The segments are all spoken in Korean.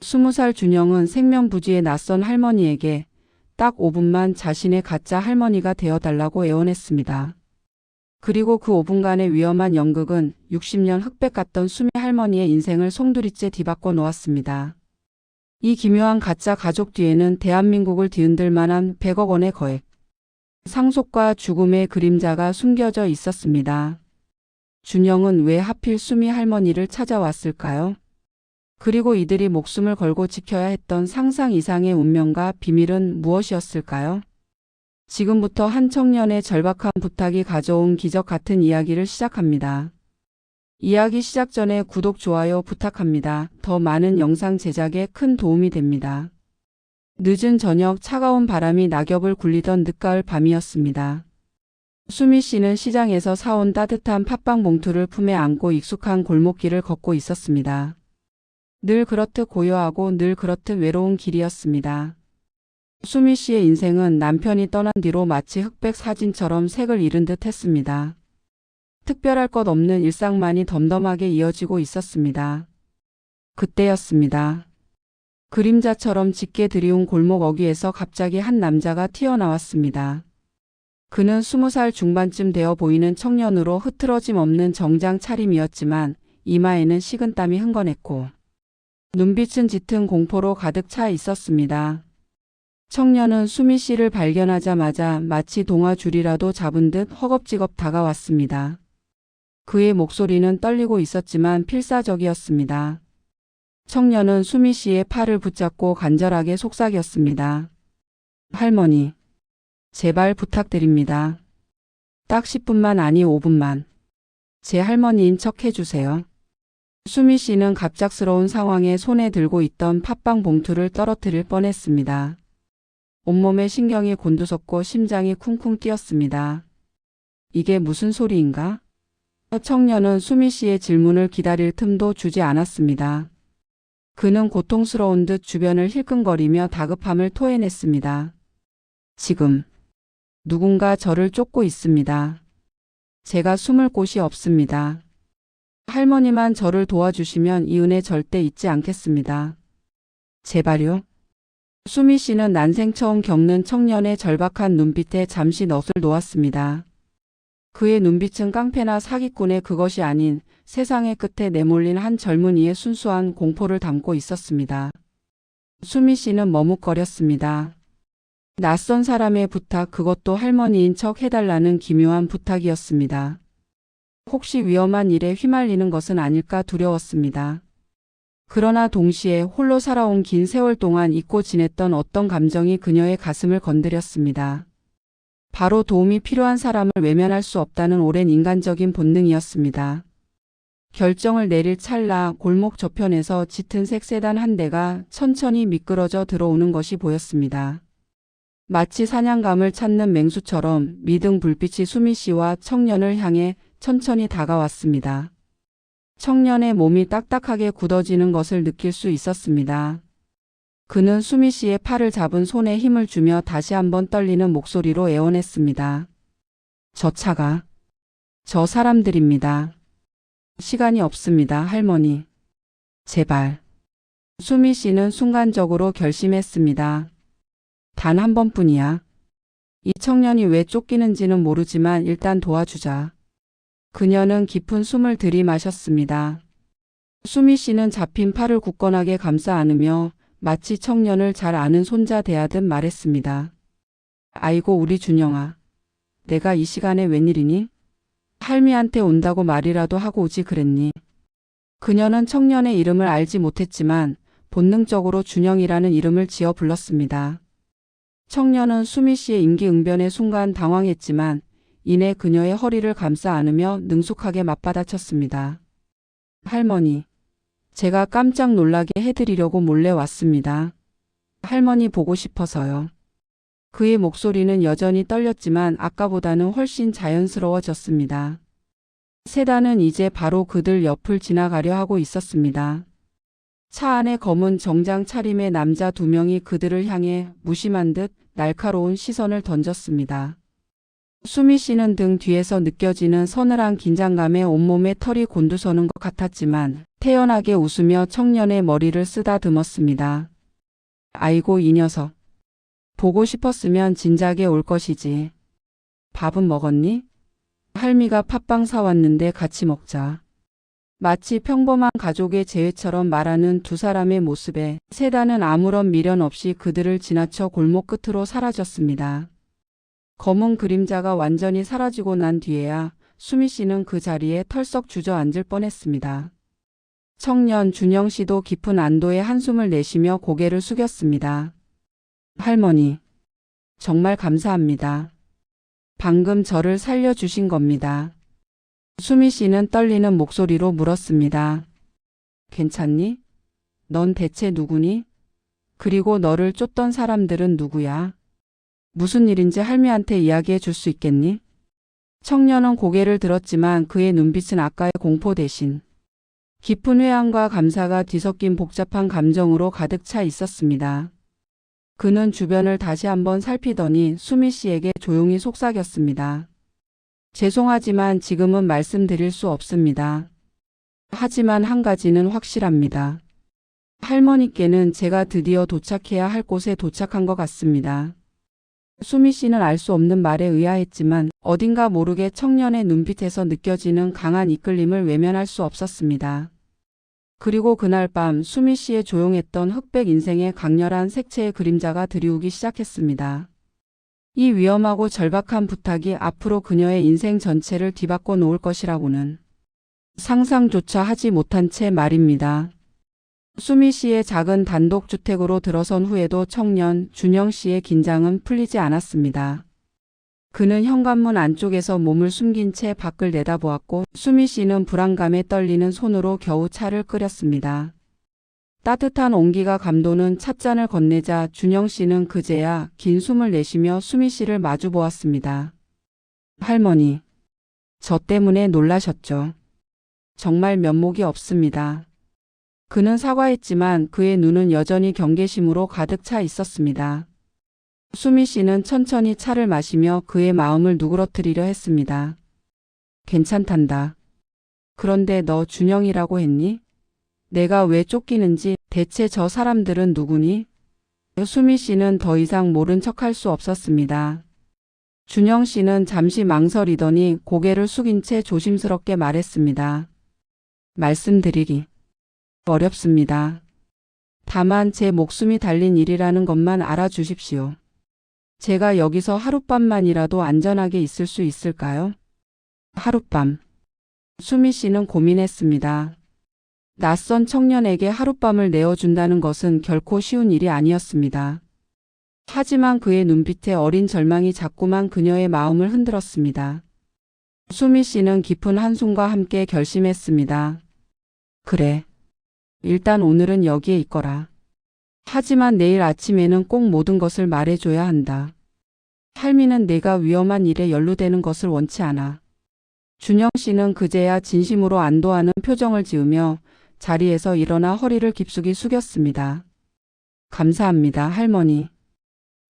20살 준영은 생면부지의 낯선 할머니에게 딱 5분만 자신의 가짜 할머니가 되어달라고 애원했습니다. 그리고 그 5분간의 위험한 연극은 60년 흑백 같던 수미 할머니의 인생을 송두리째 뒤바꿔 놓았습니다. 이 기묘한 가짜 가족 뒤에는 대한민국을 뒤흔들 만한 100억 원의 거액, 상속과 죽음의 그림자가 숨겨져 있었습니다. 준영은 왜 하필 수미 할머니를 찾아왔을까요? 그리고 이들이 목숨을 걸고 지켜야 했던 상상 이상의 운명과 비밀은 무엇이었을까요? 지금부터 한 청년의 절박한 부탁이 가져온 기적 같은 이야기를 시작합니다. 이야기 시작 전에 구독, 좋아요 부탁합니다. 더 많은 영상 제작에 큰 도움이 됩니다. 늦은 저녁 차가운 바람이 낙엽을 굴리던 늦가을 밤이었습니다. 수미 씨는 시장에서 사온 따뜻한 팥빵 봉투를 품에 안고 익숙한 골목길을 걷고 있었습니다. 늘 그렇듯 고요하고 늘 그렇듯 외로운 길이었습니다. 수미 씨의 인생은 남편이 떠난 뒤로 마치 흑백 사진처럼 색을 잃은 듯 했습니다. 특별할 것 없는 일상만이 덤덤하게 이어지고 있었습니다. 그때였습니다. 그림자처럼 짙게 드리운 골목 어귀에서 갑자기 한 남자가 튀어나왔습니다. 그는 20살 중반쯤 되어 보이는 청년으로 흐트러짐 없는 정장 차림이었지만 이마에는 식은땀이 흥건했고 눈빛은 짙은 공포로 가득 차 있었습니다. 청년은 수미 씨를 발견하자마자 마치 동아줄이라도 잡은 듯 허겁지겁 다가왔습니다. 그의 목소리는 떨리고 있었지만 필사적이었습니다. 청년은 수미 씨의 팔을 붙잡고 간절하게 속삭였습니다. 할머니, 제발 부탁드립니다. 딱 10분만 아니 5분만. 제 할머니인 척 해주세요. 수미 씨는 갑작스러운 상황에 손에 들고 있던 팥빵 봉투를 떨어뜨릴 뻔했습니다. 온몸에 신경이 곤두섰고 심장이 쿵쿵 뛰었습니다. 이게 무슨 소리인가? 청년은 수미 씨의 질문을 기다릴 틈도 주지 않았습니다. 그는 고통스러운 듯 주변을 힐끔거리며 다급함을 토해냈습니다. 지금 누군가 저를 쫓고 있습니다. 제가 숨을 곳이 없습니다. 할머니만 저를 도와주시면 이 은혜 절대 잊지 않겠습니다. 제발요. 수미 씨는 난생 처음 겪는 청년의 절박한 눈빛에 잠시 넋을 놓았습니다. 그의 눈빛은 깡패나 사기꾼의 그것이 아닌 세상의 끝에 내몰린 한 젊은이의 순수한 공포를 담고 있었습니다. 수미 씨는 머뭇거렸습니다. 낯선 사람의 부탁, 그것도 할머니인 척 해달라는 기묘한 부탁이었습니다. 혹시 위험한 일에 휘말리는 것은 아닐까 두려웠습니다. 그러나 동시에 홀로 살아온 긴 세월 동안 잊고 지냈던 어떤 감정이 그녀의 가슴을 건드렸습니다. 바로 도움이 필요한 사람을 외면할 수 없다는 오랜 인간적인 본능이었습니다. 결정을 내릴 찰나 골목 저편에서 짙은 색 세단 한 대가 천천히 미끄러져 들어오는 것이 보였습니다. 마치 사냥감을 찾는 맹수처럼 미등 불빛이 수미 씨와 청년을 향해 천천히 다가왔습니다. 청년의 몸이 딱딱하게 굳어지는 것을 느낄 수 있었습니다. 그는 수미 씨의 팔을 잡은 손에 힘을 주며 다시 한번 떨리는 목소리로 애원했습니다. 저 차가, 저 사람들입니다. 시간이 없습니다, 할머니. 제발. 수미 씨는 순간적으로 결심했습니다. 단 한 번뿐이야. 이 청년이 왜 쫓기는지는 모르지만 일단 도와주자. 그녀는 깊은 숨을 들이마셨습니다. 수미 씨는 잡힌 팔을 굳건하게 감싸 안으며 마치 청년을 잘 아는 손자 대하듯 말했습니다. 아이고 우리 준영아. 내가 이 시간에 웬일이니? 할미한테 온다고 말이라도 하고 오지 그랬니? 그녀는 청년의 이름을 알지 못했지만 본능적으로 준영이라는 이름을 지어 불렀습니다. 청년은 수미 씨의 임기응변의 순간 당황했지만 이내 그녀의 허리를 감싸 안으며 능숙하게 맞받아쳤습니다. 할머니, 제가 깜짝 놀라게 해드리려고 몰래 왔습니다. 할머니 보고 싶어서요. 그의 목소리는 여전히 떨렸지만 아까보다는 훨씬 자연스러워졌습니다. 세단은 이제 바로 그들 옆을 지나가려 하고 있었습니다. 차 안에 검은 정장 차림의 남자 2명이 그들을 향해 무심한 듯 날카로운 시선을 던졌습니다. 수미 씨는 등 뒤에서 느껴지는 서늘한 긴장감에 온몸에 털이 곤두서는 것 같았지만 태연하게 웃으며 청년의 머리를 쓰다듬었습니다. 아이고 이 녀석. 보고 싶었으면 진작에 올 것이지. 밥은 먹었니? 할미가 팥빵 사왔는데 같이 먹자. 마치 평범한 가족의 재회처럼 말하는 두 사람의 모습에 세단은 아무런 미련 없이 그들을 지나쳐 골목 끝으로 사라졌습니다. 검은 그림자가 완전히 사라지고 난 뒤에야 수미 씨는 그 자리에 털썩 주저앉을 뻔했습니다. 청년 준영 씨도 깊은 안도의 한숨을 내쉬며 고개를 숙였습니다. 할머니, 정말 감사합니다. 방금 저를 살려주신 겁니다. 수미 씨는 떨리는 목소리로 물었습니다. 괜찮니? 넌 대체 누구니? 그리고 너를 쫓던 사람들은 누구야? 무슨 일인지 할미한테 이야기해 줄 수 있겠니? 청년은 고개를 들었지만 그의 눈빛은 아까의 공포 대신 깊은 회한과 감사가 뒤섞인 복잡한 감정으로 가득 차 있었습니다. 그는 주변을 다시 한번 살피더니 수미 씨에게 조용히 속삭였습니다. 죄송하지만 지금은 말씀드릴 수 없습니다. 하지만 한 가지는 확실합니다. 할머니께는 제가 드디어 도착해야 할 곳에 도착한 것 같습니다. 수미 씨는 알 수 없는 말에 의아했지만 어딘가 모르게 청년의 눈빛에서 느껴지는 강한 이끌림을 외면할 수 없었습니다. 그리고 그날 밤 수미 씨의 조용했던 흑백 인생에 강렬한 색채의 그림자가 드리우기 시작했습니다. 이 위험하고 절박한 부탁이 앞으로 그녀의 인생 전체를 뒤바꿔 놓을 것이라고는 상상조차 하지 못한 채 말입니다. 수미 씨의 작은 단독주택으로 들어선 후에도 청년 준영 씨의 긴장은 풀리지 않았습니다. 그는 현관문 안쪽에서 몸을 숨긴 채 밖을 내다보았고 수미 씨는 불안감에 떨리는 손으로 겨우 차를 끓였습니다. 따뜻한 온기가 감도는 찻잔을 건네자 준영 씨는 그제야 긴 숨을 내쉬며 수미 씨를 마주 보았습니다. 할머니, 저 때문에 놀라셨죠? 정말 면목이 없습니다. 그는 사과했지만 그의 눈은 여전히 경계심으로 가득 차 있었습니다. 수미 씨는 천천히 차를 마시며 그의 마음을 누그러뜨리려 했습니다. 괜찮단다. 그런데 너 준영이라고 했니? 내가 왜 쫓기는지 대체 저 사람들은 누구니? 수미 씨는 더 이상 모른 척할 수 없었습니다. 준영 씨는 잠시 망설이더니 고개를 숙인 채 조심스럽게 말했습니다. 말씀드리기 어렵습니다. 다만 제 목숨이 달린 일이라는 것만 알아주십시오. 제가 여기서 하룻밤만이라도 안전하게 있을 수 있을까요? 하룻밤. 수미 씨는 고민했습니다. 낯선 청년에게 하룻밤을 내어준다는 것은 결코 쉬운 일이 아니었습니다. 하지만 그의 눈빛에 어린 절망이 자꾸만 그녀의 마음을 흔들었습니다. 수미 씨는 깊은 한숨과 함께 결심했습니다. 그래. 일단 오늘은 여기에 있거라. 하지만 내일 아침에는 꼭 모든 것을 말해줘야 한다. 할미는 내가 위험한 일에 연루되는 것을 원치 않아. 준영 씨는 그제야 진심으로 안도하는 표정을 지으며 자리에서 일어나 허리를 깊숙이 숙였습니다. 감사합니다, 할머니.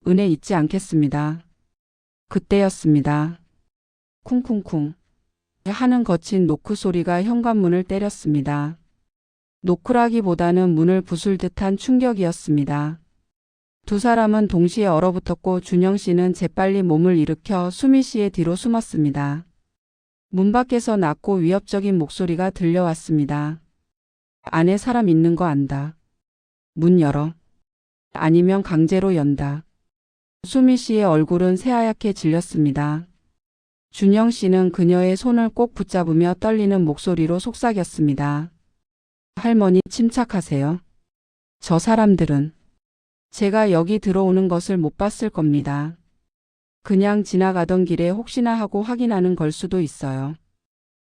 은혜 잊지 않겠습니다. 그때였습니다. 쿵쿵쿵 하는 거친 노크 소리가 현관문을 때렸습니다. 노크라기보다는 문을 부술 듯한 충격이었습니다. 두 사람은 동시에 얼어붙었고 준영 씨는 재빨리 몸을 일으켜 수미 씨의 뒤로 숨었습니다. 문 밖에서 낮고 위협적인 목소리가 들려왔습니다. 안에 사람 있는 거 안다. 문 열어. 아니면 강제로 연다. 수미 씨의 얼굴은 새하얗게 질렸습니다. 준영 씨는 그녀의 손을 꼭 붙잡으며 떨리는 목소리로 속삭였습니다. 할머니 침착하세요. 저 사람들은 제가 여기 들어오는 것을 못 봤을 겁니다. 그냥 지나가던 길에 혹시나 하고 확인하는 걸 수도 있어요.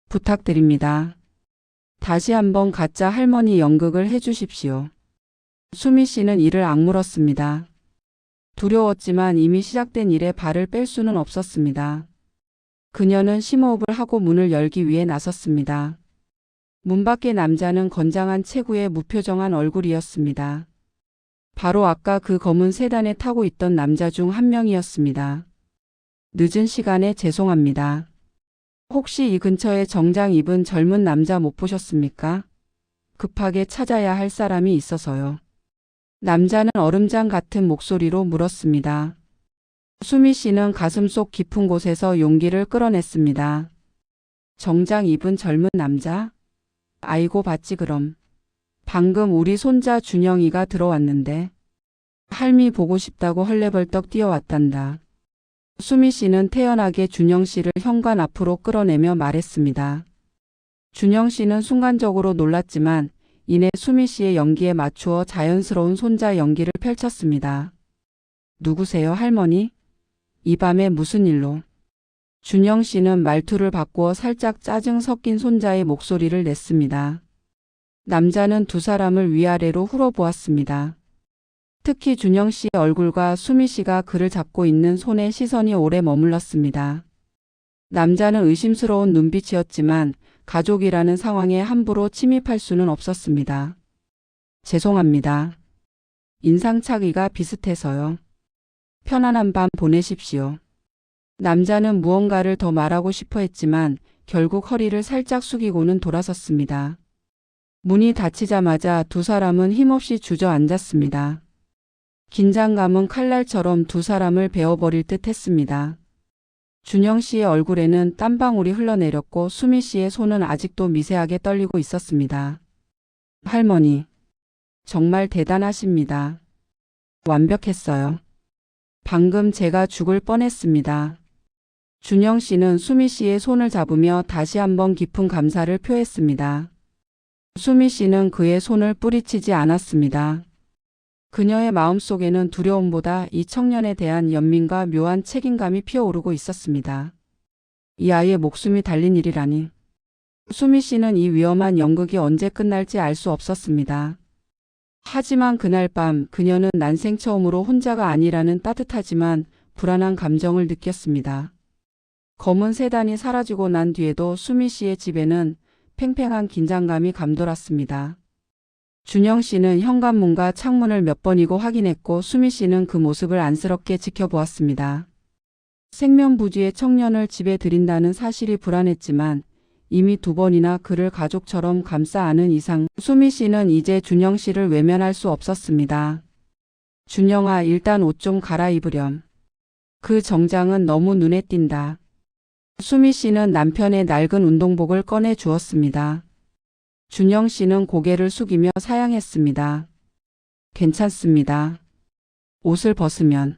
부탁드립니다. 다시 한번 가짜 할머니 연극을 해주십시오. 수미 씨는 이를 악물었습니다. 두려웠지만 이미 시작된 일에 발을 뺄 수는 없었습니다. 그녀는 심호흡을 하고 문을 열기 위해 나섰습니다. 문 밖의 남자는 건장한 체구의 무표정한 얼굴이었습니다. 바로 아까 그 검은 세단에 타고 있던 남자 중 한 명이었습니다. 늦은 시간에 죄송합니다. 혹시 이 근처에 정장 입은 젊은 남자 못 보셨습니까? 급하게 찾아야 할 사람이 있어서요. 남자는 얼음장 같은 목소리로 물었습니다. 수미 씨는 가슴속 깊은 곳에서 용기를 끌어냈습니다. 정장 입은 젊은 남자? 아이고 봤지 그럼. 방금 우리 손자 준영이가 들어왔는데 할미 보고 싶다고 헐레벌떡 뛰어왔단다. 수미 씨는 태연하게 준영 씨를 현관 앞으로 끌어내며 말했습니다. 준영 씨는 순간적으로 놀랐지만 이내 수미 씨의 연기에 맞추어 자연스러운 손자 연기를 펼쳤습니다. 누구세요 할머니? 이 밤에 무슨 일로? 준영 씨는 말투를 바꾸어 살짝 짜증 섞인 손자의 목소리를 냈습니다. 남자는 두 사람을 위아래로 훑어보았습니다. 특히 준영 씨의 얼굴과 수미 씨가 그를 잡고 있는 손에 시선이 오래 머물렀습니다. 남자는 의심스러운 눈빛이었지만 가족이라는 상황에 함부로 침입할 수는 없었습니다. 죄송합니다. 인상착의가 비슷해서요. 편안한 밤 보내십시오. 남자는 무언가를 더 말하고 싶어 했지만 결국 허리를 살짝 숙이고는 돌아섰습니다. 문이 닫히자마자 두 사람은 힘없이 주저앉았습니다. 긴장감은 칼날처럼 두 사람을 베어버릴 듯 했습니다. 준영 씨의 얼굴에는 땀방울이 흘러내렸고 수미 씨의 손은 아직도 미세하게 떨리고 있었습니다. 할머니, 정말 대단하십니다. 완벽했어요. 방금 제가 죽을 뻔했습니다. 준영 씨는 수미 씨의 손을 잡으며 다시 한번 깊은 감사를 표했습니다. 수미 씨는 그의 손을 뿌리치지 않았습니다. 그녀의 마음속에는 두려움보다 이 청년에 대한 연민과 묘한 책임감이 피어오르고 있었습니다. 이 아이의 목숨이 달린 일이라니. 수미 씨는 이 위험한 연극이 언제 끝날지 알 수 없었습니다. 하지만 그날 밤 그녀는 난생 처음으로 혼자가 아니라는 따뜻하지만 불안한 감정을 느꼈습니다. 검은 세단이 사라지고 난 뒤에도 수미 씨의 집에는 팽팽한 긴장감이 감돌았습니다. 준영 씨는 현관문과 창문을 몇 번이고 확인했고 수미 씨는 그 모습을 안쓰럽게 지켜보았습니다. 생면부지의 청년을 집에 들인다는 사실이 불안했지만 이미 두 번이나 그를 가족처럼 감싸 안은 이상 수미 씨는 이제 준영 씨를 외면할 수 없었습니다. 준영아, 일단 옷 좀 갈아입으렴. 그 정장은 너무 눈에 띈다. 수미 씨는 남편의 낡은 운동복을 꺼내 주었습니다. 준영 씨는 고개를 숙이며 사양했습니다. 괜찮습니다. 옷을 벗으면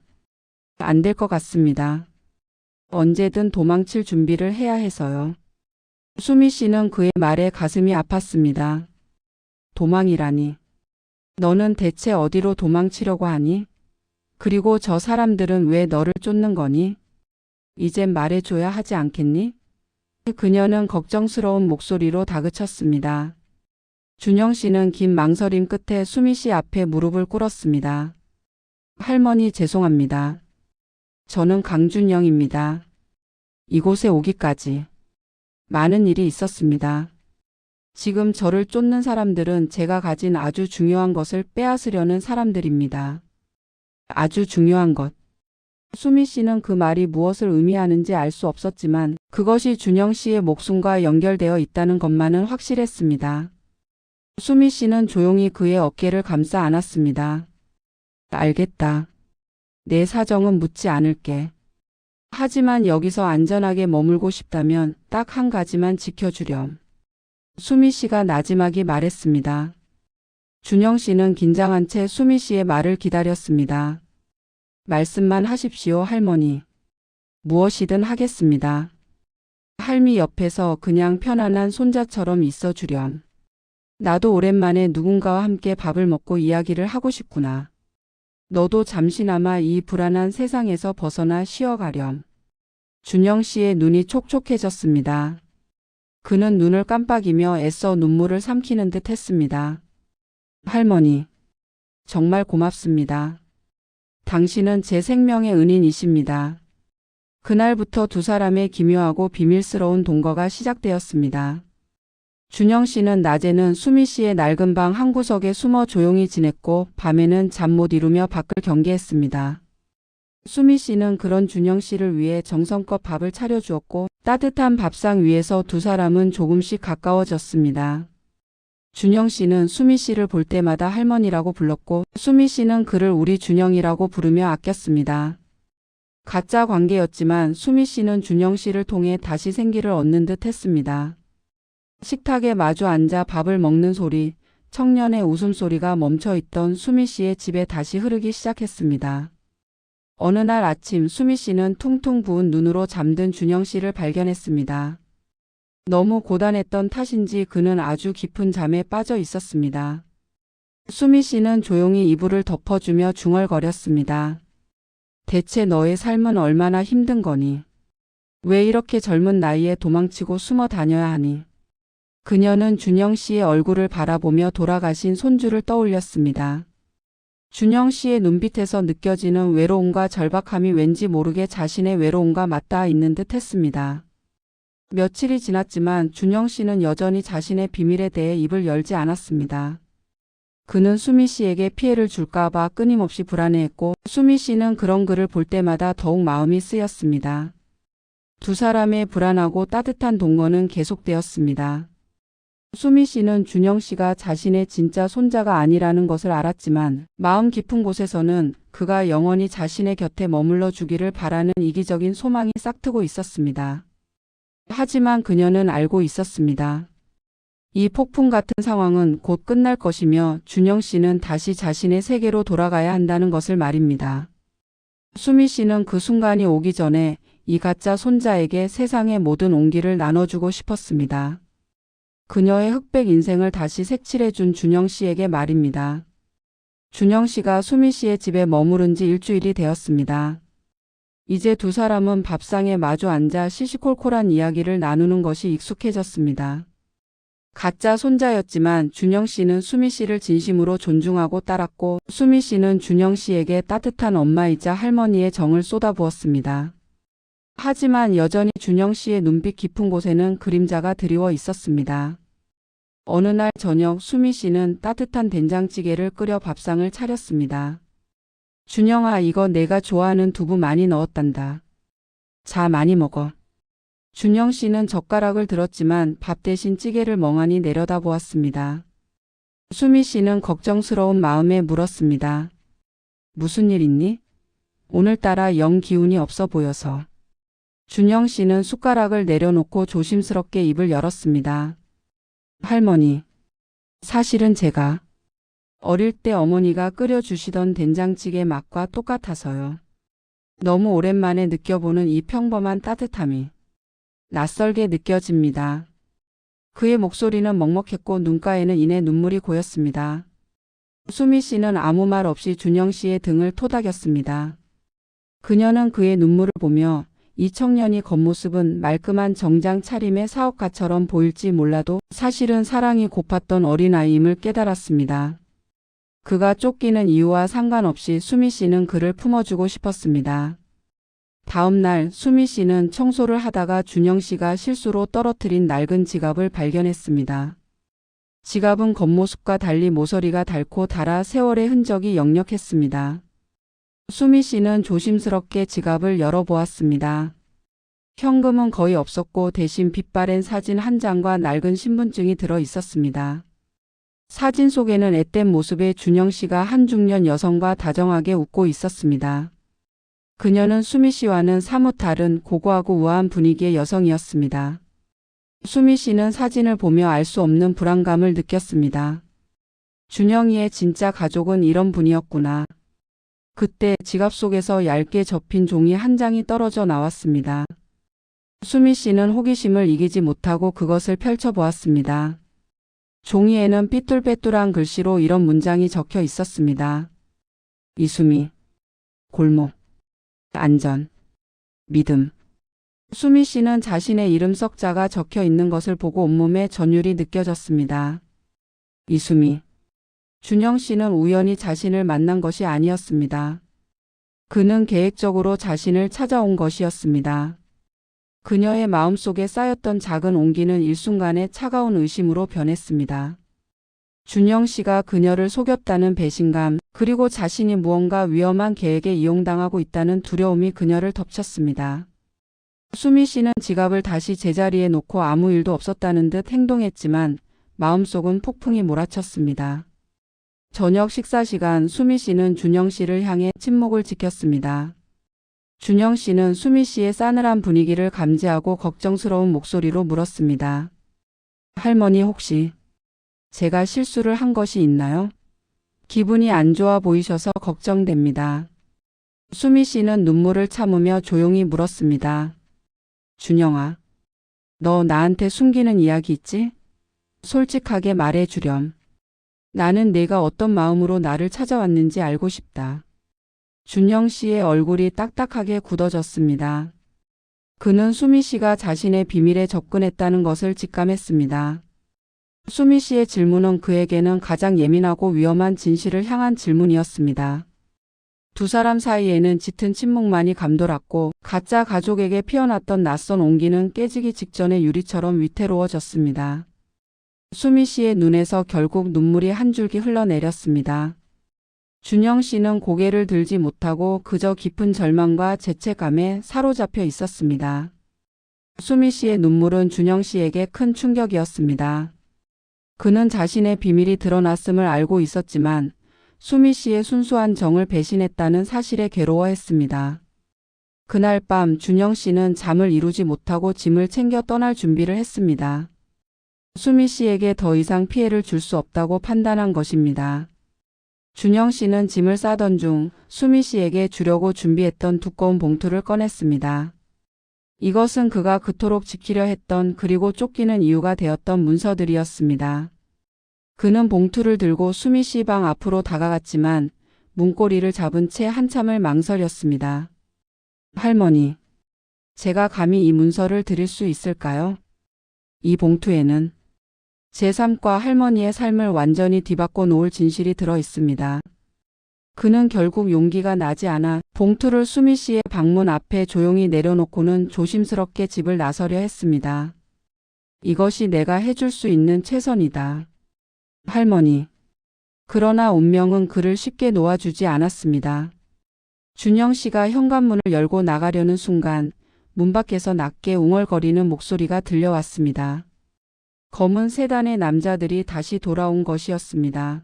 안 될 것 같습니다. 언제든 도망칠 준비를 해야 해서요. 수미 씨는 그의 말에 가슴이 아팠습니다. 도망이라니. 너는 대체 어디로 도망치려고 하니? 그리고 저 사람들은 왜 너를 쫓는 거니? 이젠 말해줘야 하지 않겠니? 그녀는 걱정스러운 목소리로 다그쳤습니다. 준영 씨는 긴 망설임 끝에 수미 씨 앞에 무릎을 꿇었습니다. 할머니 죄송합니다. 저는 강준영입니다. 이곳에 오기까지 많은 일이 있었습니다. 지금 저를 쫓는 사람들은 제가 가진 아주 중요한 것을 빼앗으려는 사람들입니다. 아주 중요한 것. 수미 씨는 그 말이 무엇을 의미하는지 알 수 없었지만 그것이 준영 씨의 목숨과 연결되어 있다는 것만은 확실했습니다. 수미 씨는 조용히 그의 어깨를 감싸 안았습니다. 알겠다. 내 사정은 묻지 않을게. 하지만 여기서 안전하게 머물고 싶다면 딱 한 가지만 지켜주렴. 수미 씨가 나지막이 말했습니다. 준영 씨는 긴장한 채 수미 씨의 말을 기다렸습니다. 말씀만 하십시오, 할머니. 무엇이든 하겠습니다. 할미 옆에서 그냥 편안한 손자처럼 있어주렴. 나도 오랜만에 누군가와 함께 밥을 먹고 이야기를 하고 싶구나. 너도 잠시나마 이 불안한 세상에서 벗어나 쉬어가렴. 준영 씨의 눈이 촉촉해졌습니다. 그는 눈을 깜빡이며 애써 눈물을 삼키는 듯 했습니다. 할머니, 정말 고맙습니다. 당신은 제 생명의 은인이십니다. 그날부터 두 사람의 기묘하고 비밀스러운 동거가 시작되었습니다. 준영 씨는 낮에는 수미 씨의 낡은 방 한구석에 숨어 조용히 지냈고 밤에는 잠 못 이루며 밖을 경계했습니다. 수미 씨는 그런 준영 씨를 위해 정성껏 밥을 차려주었고 따뜻한 밥상 위에서 두 사람은 조금씩 가까워졌습니다. 준영 씨는 수미 씨를 볼 때마다 할머니라고 불렀고 수미 씨는 그를 우리 준영이라고 부르며 아꼈습니다. 가짜 관계였지만 수미 씨는 준영 씨를 통해 다시 생기를 얻는 듯 했습니다. 식탁에 마주 앉아 밥을 먹는 소리, 청년의 웃음소리가 멈춰있던 수미 씨의 집에 다시 흐르기 시작했습니다. 어느 날 아침 수미 씨는 퉁퉁 부은 눈으로 잠든 준영 씨를 발견했습니다. 너무 고단했던 탓인지 그는 아주 깊은 잠에 빠져 있었습니다. 수미 씨는 조용히 이불을 덮어주며 중얼거렸습니다. 대체 너의 삶은 얼마나 힘든 거니? 왜 이렇게 젊은 나이에 도망치고 숨어 다녀야 하니? 그녀는 준영 씨의 얼굴을 바라보며 돌아가신 손주를 떠올렸습니다. 준영 씨의 눈빛에서 느껴지는 외로움과 절박함이 왠지 모르게 자신의 외로움과 맞닿아 있는 듯 했습니다. 며칠이 지났지만 준영 씨는 여전히 자신의 비밀에 대해 입을 열지 않았습니다. 그는 수미 씨에게 피해를 줄까봐 끊임없이 불안해했고 수미 씨는 그런 그를 볼 때마다 더욱 마음이 쓰였습니다. 두 사람의 불안하고 따뜻한 동거는 계속되었습니다. 수미 씨는 준영 씨가 자신의 진짜 손자가 아니라는 것을 알았지만 마음 깊은 곳에서는 그가 영원히 자신의 곁에 머물러 주기를 바라는 이기적인 소망이 싹트고 있었습니다. 하지만 그녀는 알고 있었습니다. 이 폭풍 같은 상황은 곧 끝날 것이며 준영 씨는 다시 자신의 세계로 돌아가야 한다는 것을 말입니다. 수미 씨는 그 순간이 오기 전에 이 가짜 손자에게 세상의 모든 온기를 나눠주고 싶었습니다. 그녀의 흑백 인생을 다시 색칠해준 준영 씨에게 말입니다. 준영 씨가 수미 씨의 집에 머무른 지 일주일이 되었습니다. 이제 두 사람은 밥상에 마주 앉아 시시콜콜한 이야기를 나누는 것이 익숙해졌습니다. 가짜 손자였지만 준영 씨는 수미 씨를 진심으로 존중하고 따랐고 수미 씨는 준영 씨에게 따뜻한 엄마이자 할머니의 정을 쏟아부었습니다. 하지만 여전히 준영 씨의 눈빛 깊은 곳에는 그림자가 드리워 있었습니다. 어느 날 저녁 수미 씨는 따뜻한 된장찌개를 끓여 밥상을 차렸습니다. 준영아, 이거 내가 좋아하는 두부 많이 넣었단다. 자, 많이 먹어. 준영 씨는 젓가락을 들었지만 밥 대신 찌개를 멍하니 내려다보았습니다. 수미 씨는 걱정스러운 마음에 물었습니다. 무슨 일 있니? 오늘따라 영 기운이 없어 보여서. 준영 씨는 숟가락을 내려놓고 조심스럽게 입을 열었습니다. 할머니, 사실은 제가 어릴 때 어머니가 끓여주시던 된장찌개 맛과 똑같아서요. 너무 오랜만에 느껴보는 이 평범한 따뜻함이 낯설게 느껴집니다. 그의 목소리는 먹먹했고 눈가에는 이내 눈물이 고였습니다. 수미 씨는 아무 말 없이 준영 씨의 등을 토닥였습니다. 그녀는 그의 눈물을 보며 이 청년이 겉모습은 말끔한 정장 차림의 사업가처럼 보일지 몰라도 사실은 사랑이 고팠던 어린아이임을 깨달았습니다. 그가 쫓기는 이유와 상관없이 수미 씨는 그를 품어주고 싶었습니다. 다음 날 수미 씨는 청소를 하다가 준영 씨가 실수로 떨어뜨린 낡은 지갑을 발견했습니다. 지갑은 겉모습과 달리 모서리가 닳고 닳아 세월의 흔적이 역력했습니다. 수미 씨는 조심스럽게 지갑을 열어보았습니다. 현금은 거의 없었고 대신 빛바랜 사진 한 장과 낡은 신분증이 들어 있었습니다. 사진 속에는 앳된 모습의 준영 씨가 한 중년 여성과 다정하게 웃고 있었습니다. 그녀는 수미 씨와는 사뭇 다른 고고하고 우아한 분위기의 여성이었습니다. 수미 씨는 사진을 보며 알 수 없는 불안감을 느꼈습니다. 준영이의 진짜 가족은 이런 분이었구나. 그때 지갑 속에서 얇게 접힌 종이 한 장이 떨어져 나왔습니다. 수미 씨는 호기심을 이기지 못하고 그것을 펼쳐보았습니다. 종이에는 삐뚤빼뚤한 글씨로 이런 문장이 적혀 있었습니다. 이수미, 골목, 안전, 믿음. 수미 씨는 자신의 이름 석자가 적혀 있는 것을 보고 온몸에 전율이 느껴졌습니다. 이수미. 준영 씨는 우연히 자신을 만난 것이 아니었습니다. 그는 계획적으로 자신을 찾아온 것이었습니다. 그녀의 마음속에 쌓였던 작은 온기는 일순간에 차가운 의심으로 변했습니다. 준영 씨가 그녀를 속였다는 배신감, 그리고 자신이 무언가 위험한 계획에 이용당하고 있다는 두려움이 그녀를 덮쳤습니다. 수미 씨는 지갑을 다시 제자리에 놓고 아무 일도 없었다는 듯 행동했지만 마음속은 폭풍이 몰아쳤습니다. 저녁 식사 시간 수미 씨는 준영 씨를 향해 침묵을 지켰습니다. 준영 씨는 수미 씨의 싸늘한 분위기를 감지하고 걱정스러운 목소리로 물었습니다. 할머니 혹시 제가 실수를 한 것이 있나요? 기분이 안 좋아 보이셔서 걱정됩니다. 수미 씨는 눈물을 참으며 조용히 물었습니다. 준영아, 너 나한테 숨기는 이야기 있지? 솔직하게 말해주렴. 나는 네가 어떤 마음으로 나를 찾아왔는지 알고 싶다. 준영 씨의 얼굴이 딱딱하게 굳어졌습니다. 그는 수미 씨가 자신의 비밀에 접근했다는 것을 직감했습니다. 수미 씨의 질문은 그에게는 가장 예민하고 위험한 진실을 향한 질문이었습니다. 두 사람 사이에는 짙은 침묵만이 감돌았고 가짜 가족에게 피어났던 낯선 온기는 깨지기 직전에 유리처럼 위태로워졌습니다. 수미 씨의 눈에서 결국 눈물이 한 줄기 흘러내렸습니다. 준영 씨는 고개를 들지 못하고 그저 깊은 절망과 죄책감에 사로잡혀 있었습니다. 수미 씨의 눈물은 준영 씨에게 큰 충격이었습니다. 그는 자신의 비밀이 드러났음을 알고 있었지만 수미 씨의 순수한 정을 배신했다는 사실에 괴로워했습니다. 그날 밤 준영 씨는 잠을 이루지 못하고 짐을 챙겨 떠날 준비를 했습니다. 수미 씨에게 더 이상 피해를 줄 수 없다고 판단한 것입니다. 준영 씨는 짐을 싸던 중 수미 씨에게 주려고 준비했던 두꺼운 봉투를 꺼냈습니다. 이것은 그가 그토록 지키려 했던 그리고 쫓기는 이유가 되었던 문서들이었습니다. 그는 봉투를 들고 수미 씨 방 앞으로 다가갔지만 문고리를 잡은 채 한참을 망설였습니다. 할머니, 제가 감히 이 문서를 드릴 수 있을까요? 이 봉투에는 제 삶과 할머니의 삶을 완전히 뒤바꿔 놓을 진실이 들어 있습니다. 그는 결국 용기가 나지 않아 봉투를 수미 씨의 방문 앞에 조용히 내려놓고는 조심스럽게 집을 나서려 했습니다. 이것이 내가 해줄 수 있는 최선이다. 할머니. 그러나 운명은 그를 쉽게 놓아주지 않았습니다. 준영 씨가 현관문을 열고 나가려는 순간 문 밖에서 낮게 웅얼거리는 목소리가 들려왔습니다. 검은 세단의 남자들이 다시 돌아온 것이었습니다.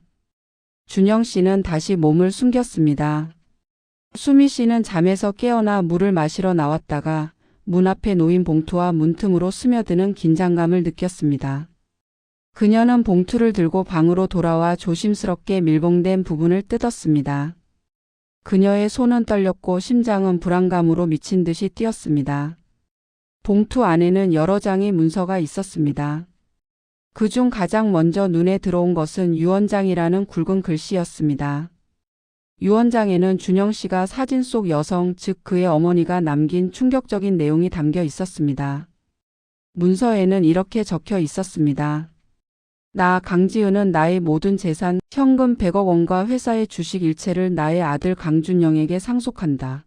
준영 씨는 다시 몸을 숨겼습니다. 수미 씨는 잠에서 깨어나 물을 마시러 나왔다가 문 앞에 놓인 봉투와 문틈으로 스며드는 긴장감을 느꼈습니다. 그녀는 봉투를 들고 방으로 돌아와 조심스럽게 밀봉된 부분을 뜯었습니다. 그녀의 손은 떨렸고 심장은 불안감으로 미친 듯이 뛰었습니다. 봉투 안에는 여러 장의 문서가 있었습니다. 그중 가장 먼저 눈에 들어온 것은 유언장이라는 굵은 글씨였습니다. 유언장에는 준영 씨가 사진 속 여성, 즉 그의 어머니가 남긴 충격적인 내용이 담겨 있었습니다. 문서에는 이렇게 적혀 있었습니다. 나 강지은은 나의 모든 재산, 현금 100억 원과 회사의 주식 일체를 나의 아들 강준영에게 상속한다.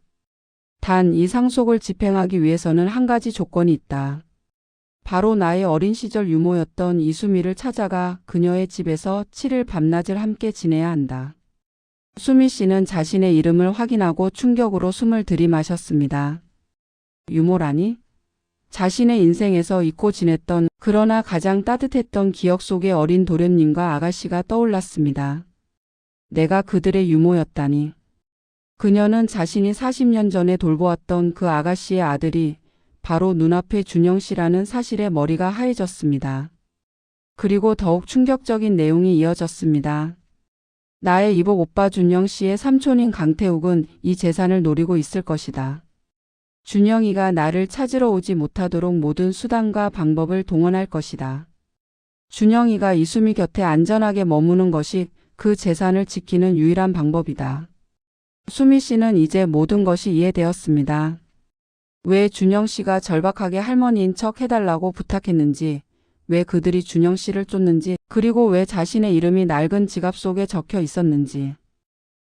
단 이 상속을 집행하기 위해서는 한 가지 조건이 있다. 바로 나의 어린 시절 유모였던 이수미를 찾아가 그녀의 집에서 7일 밤낮을 함께 지내야 한다. 수미 씨는 자신의 이름을 확인하고 충격으로 숨을 들이마셨습니다. 유모라니? 자신의 인생에서 잊고 지냈던 그러나 가장 따뜻했던 기억 속의 어린 도련님과 아가씨가 떠올랐습니다. 내가 그들의 유모였다니. 그녀는 자신이 40년 전에 돌보았던 그 아가씨의 아들이 바로 눈앞의 준영 씨라는 사실에 머리가 하얘졌습니다. 그리고 더욱 충격적인 내용이 이어졌습니다. 나의 이복 오빠 준영 씨의 삼촌인 강태욱은 이 재산을 노리고 있을 것이다. 준영이가 나를 찾으러 오지 못하도록 모든 수단과 방법을 동원할 것이다. 준영이가 이수미 곁에 안전하게 머무는 것이 그 재산을 지키는 유일한 방법이다. 수미 씨는 이제 모든 것이 이해되었습니다. 왜 준영 씨가 절박하게 할머니인 척 해달라고 부탁했는지, 왜 그들이 준영 씨를 쫓는지, 그리고 왜 자신의 이름이 낡은 지갑 속에 적혀 있었는지.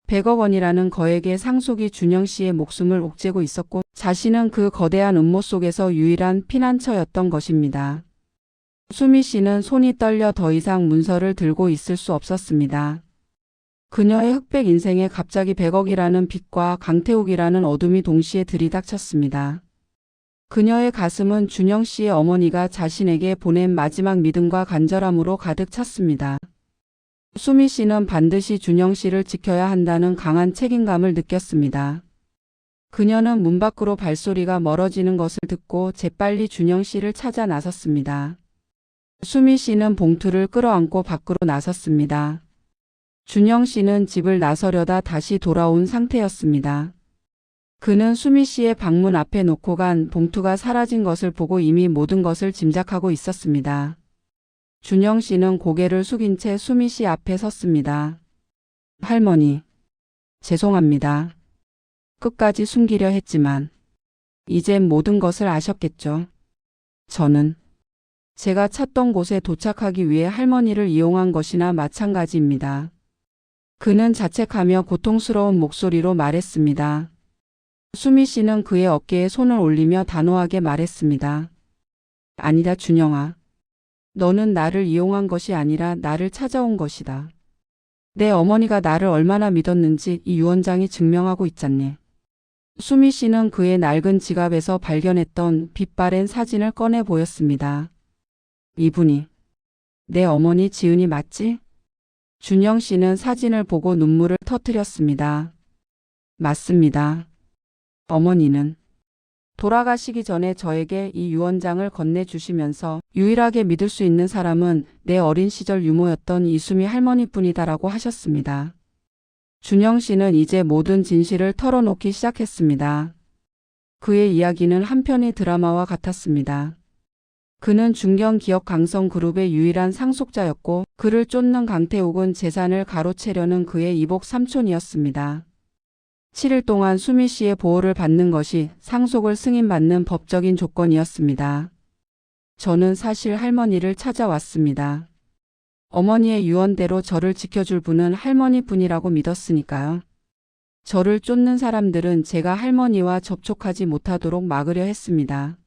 100억 원이라는 거액의 상속이 준영 씨의 목숨을 옥죄고 있었고 자신은 그 거대한 음모 속에서 유일한 피난처였던 것입니다. 수미 씨는 손이 떨려 더 이상 문서를 들고 있을 수 없었습니다. 그녀의 흑백 인생에 갑자기 100억이라는 빚과 강태욱이라는 어둠이 동시에 들이닥쳤습니다. 그녀의 가슴은 준영 씨의 어머니가 자신에게 보낸 마지막 믿음과 간절함으로 가득 찼습니다. 수미 씨는 반드시 준영 씨를 지켜야 한다는 강한 책임감을 느꼈습니다. 그녀는 문 밖으로 발소리가 멀어지는 것을 듣고 재빨리 준영 씨를 찾아 나섰습니다. 수미 씨는 봉투를 끌어안고 밖으로 나섰습니다. 준영 씨는 집을 나서려다 다시 돌아온 상태였습니다. 그는 수미 씨의 방문 앞에 놓고 간 봉투가 사라진 것을 보고 이미 모든 것을 짐작하고 있었습니다. 준영 씨는 고개를 숙인 채 수미 씨 앞에 섰습니다. 할머니, 죄송합니다. 끝까지 숨기려 했지만 이젠 모든 것을 아셨겠죠. 저는 제가 찾던 곳에 도착하기 위해 할머니를 이용한 것이나 마찬가지입니다. 그는 자책하며 고통스러운 목소리로 말했습니다. 수미 씨는 그의 어깨에 손을 올리며 단호하게 말했습니다. 아니다, 준영아. 너는 나를 이용한 것이 아니라 나를 찾아온 것이다. 내 어머니가 나를 얼마나 믿었는지 이 유언장이 증명하고 있잖니. 수미 씨는 그의 낡은 지갑에서 발견했던 빛바랜 사진을 꺼내 보였습니다. 이분이 내 어머니 지은이 맞지? 준영 씨는 사진을 보고 눈물을 터뜨렸습니다. 맞습니다. 어머니는 돌아가시기 전에 저에게 이 유언장을 건네주시면서 유일하게 믿을 수 있는 사람은 내 어린 시절 유모였던 이수미 할머니뿐이다라고 하셨습니다. 준영 씨는 이제 모든 진실을 털어놓기 시작했습니다. 그의 이야기는 한편의 드라마와 같았습니다. 그는 중견기업강성그룹의 유일한 상속자였고 그를 쫓는 강태욱은 재산을 가로채려는 그의 이복 삼촌이었습니다. 7일 동안 수미 씨의 보호를 받는 것이 상속을 승인받는 법적인 조건이었습니다. 저는 사실 할머니를 찾아왔습니다. 어머니의 유언대로 저를 지켜줄 분은 할머니뿐이라고 믿었으니까요. 저를 쫓는 사람들은 제가 할머니와 접촉하지 못하도록 막으려 했습니다.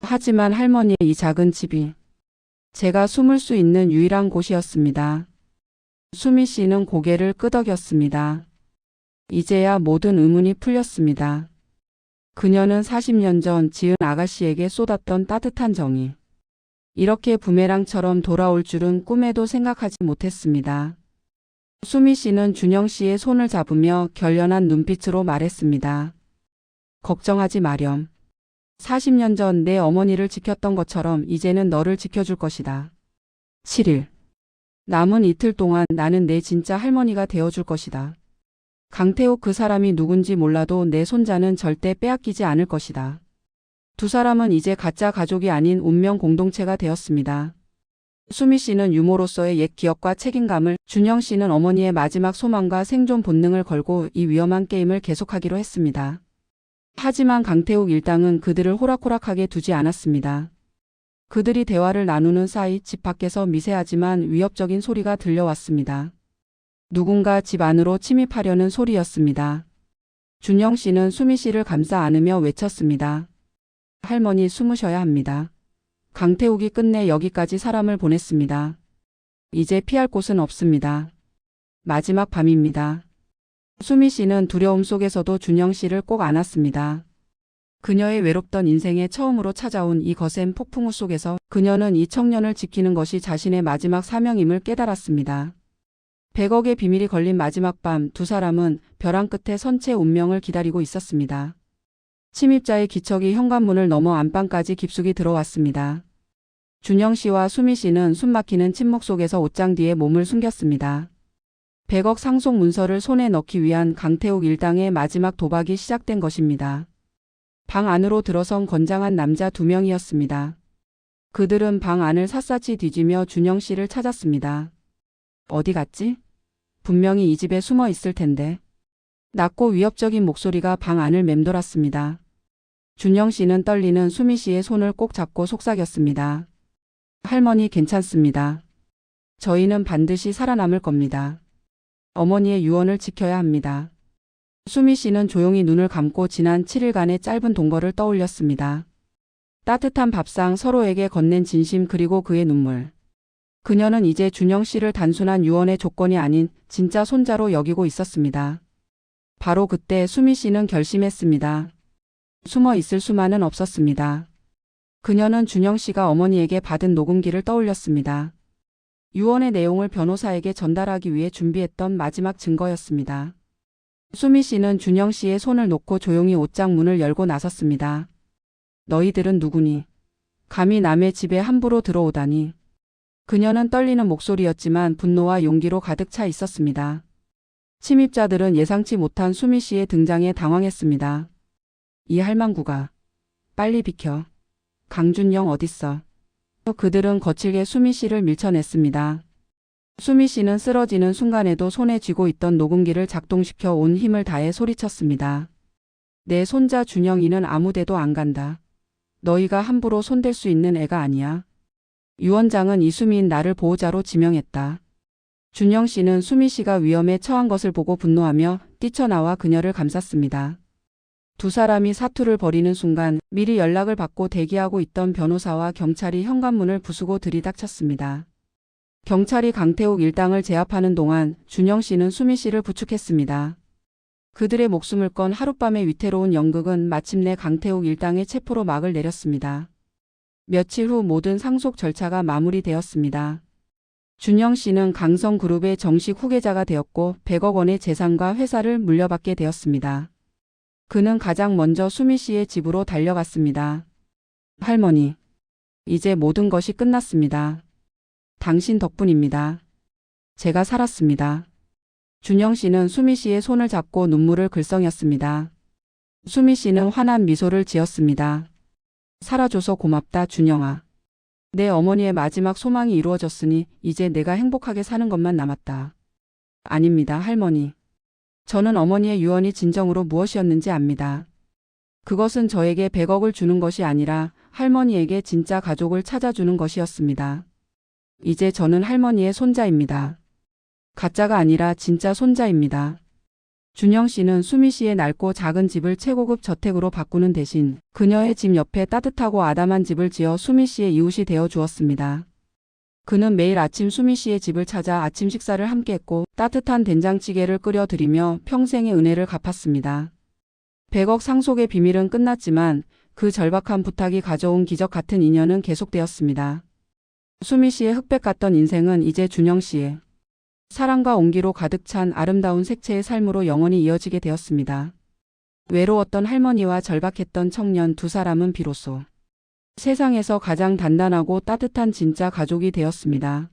하지만 할머니의 이 작은 집이 제가 숨을 수 있는 유일한 곳이었습니다. 수미 씨는 고개를 끄덕였습니다. 이제야 모든 의문이 풀렸습니다. 그녀는 40년 전 지은 아가씨에게 쏟았던 따뜻한 정이 이렇게 부메랑처럼 돌아올 줄은 꿈에도 생각하지 못했습니다. 수미 씨는 준영 씨의 손을 잡으며 결연한 눈빛으로 말했습니다. 걱정하지 마렴. 40년 전 내 어머니를 지켰던 것처럼 이제는 너를 지켜줄 것이다. 7일. 남은 이틀 동안 나는 내 진짜 할머니가 되어줄 것이다. 강태욱 그 사람이 누군지 몰라도 내 손자는 절대 빼앗기지 않을 것이다. 두 사람은 이제 가짜 가족이 아닌 운명 공동체가 되었습니다. 수미 씨는 유모로서의 옛 기억과 책임감을, 준영 씨는 어머니의 마지막 소망과 생존 본능을 걸고 이 위험한 게임을 계속하기로 했습니다. 하지만 강태욱 일당은 그들을 호락호락하게 두지 않았습니다. 그들이 대화를 나누는 사이 집 밖에서 미세하지만 위협적인 소리가 들려왔습니다. 누군가 집 안으로 침입하려는 소리였습니다. 준영 씨는 수미 씨를 감싸 안으며 외쳤습니다. 할머니, 숨으셔야 합니다. 강태욱이 끝내 여기까지 사람을 보냈습니다. 이제 피할 곳은 없습니다. 마지막 밤입니다. 수미 씨는 두려움 속에서도 준영 씨를 꼭 안았습니다. 그녀의 외롭던 인생에 처음으로 찾아온 이 거센 폭풍우 속에서 그녀는 이 청년을 지키는 것이 자신의 마지막 사명임을 깨달았습니다. 100억의 비밀이 걸린 마지막 밤, 두 사람은 벼랑 끝에 선 채 운명을 기다리고 있었습니다. 침입자의 기척이 현관문을 넘어 안방까지 깊숙이 들어왔습니다. 준영 씨와 수미 씨는 숨막히는 침묵 속에서 옷장 뒤에 몸을 숨겼습니다. 100억 상속 문서를 손에 넣기 위한 강태욱 일당의 마지막 도박이 시작된 것입니다. 방 안으로 들어선 건장한 남자 2명이었습니다. 그들은 방 안을 샅샅이 뒤지며 준영 씨를 찾았습니다. 어디 갔지? 분명히 이 집에 숨어 있을 텐데. 낮고 위협적인 목소리가 방 안을 맴돌았습니다. 준영 씨는 떨리는 수미 씨의 손을 꼭 잡고 속삭였습니다. 할머니, 괜찮습니다. 저희는 반드시 살아남을 겁니다. 어머니의 유언을 지켜야 합니다. 수미 씨는 조용히 눈을 감고 지난 7일간의 짧은 동거를 떠올렸습니다. 따뜻한 밥상, 서로에게 건넨 진심, 그리고 그의 눈물. 그녀는 이제 준영 씨를 단순한 유언의 조건이 아닌 진짜 손자로 여기고 있었습니다. 바로 그때 수미 씨는 결심했습니다. 숨어 있을 수만은 없었습니다. 그녀는 준영 씨가 어머니에게 받은 녹음기를 떠올렸습니다. 유언의 내용을 변호사에게 전달하기 위해 준비했던 마지막 증거였습니다. 수미 씨는 준영 씨의 손을 놓고 조용히 옷장 문을 열고 나섰습니다. 너희들은 누구니? 감히 남의 집에 함부로 들어오다니. 그녀는 떨리는 목소리였지만 분노와 용기로 가득 차 있었습니다. 침입자들은 예상치 못한 수미 씨의 등장에 당황했습니다. 이 할망구가. 빨리 비켜. 강준영 어딨어? 그들은 거칠게 수미 씨를 밀쳐냈습니다. 수미 씨는 쓰러지는 순간에도 손에 쥐고 있던 녹음기를 작동시켜 온 힘을 다해 소리쳤습니다. 내 손자 준영이는 아무데도 안 간다. 너희가 함부로 손댈 수 있는 애가 아니야. 유원장은 이수미인 나를 보호자로 지명했다. 준영 씨는 수미 씨가 위험에 처한 것을 보고 분노하며 뛰쳐나와 그녀를 감쌌습니다. 두 사람이 사투를 벌이는 순간 미리 연락을 받고 대기하고 있던 변호사와 경찰이 현관문을 부수고 들이닥쳤습니다. 경찰이 강태욱 일당을 제압하는 동안 준영 씨는 수미 씨를 부축했습니다. 그들의 목숨을 건 하룻밤의 위태로운 연극은 마침내 강태욱 일당의 체포로 막을 내렸습니다. 며칠 후 모든 상속 절차가 마무리되었습니다. 준영 씨는 강성그룹의 정식 후계자가 되었고 100억 원의 재산과 회사를 물려받게 되었습니다. 그는 가장 먼저 수미 씨의 집으로 달려갔습니다. 할머니, 이제 모든 것이 끝났습니다. 당신 덕분입니다. 제가 살았습니다. 준영 씨는 수미 씨의 손을 잡고 눈물을 글썽였습니다. 수미 씨는 환한 미소를 지었습니다. 살아줘서 고맙다, 준영아. 내 어머니의 마지막 소망이 이루어졌으니 이제 내가 행복하게 사는 것만 남았다. 아닙니다, 할머니. 저는 어머니의 유언이 진정으로 무엇이었는지 압니다. 그것은 저에게 100억을 주는 것이 아니라 할머니에게 진짜 가족을 찾아주는 것이었습니다. 이제 저는 할머니의 손자입니다. 가짜가 아니라 진짜 손자입니다. 준영 씨는 수미 씨의 낡고 작은 집을 최고급 저택으로 바꾸는 대신 그녀의 집 옆에 따뜻하고 아담한 집을 지어 수미 씨의 이웃이 되어 주었습니다. 그는 매일 아침 수미 씨의 집을 찾아 아침 식사를 함께 했고 따뜻한 된장찌개를 끓여 드리며 평생의 은혜를 갚았습니다. 100억 상속의 비밀은 끝났지만 그 절박한 부탁이 가져온 기적 같은 인연은 계속되었습니다. 수미 씨의 흑백 같던 인생은 이제 준영 씨의 사랑과 온기로 가득 찬 아름다운 색채의 삶으로 영원히 이어지게 되었습니다. 외로웠던 할머니와 절박했던 청년 두 사람은 비로소 세상에서 가장 단단하고 따뜻한 진짜 가족이 되었습니다.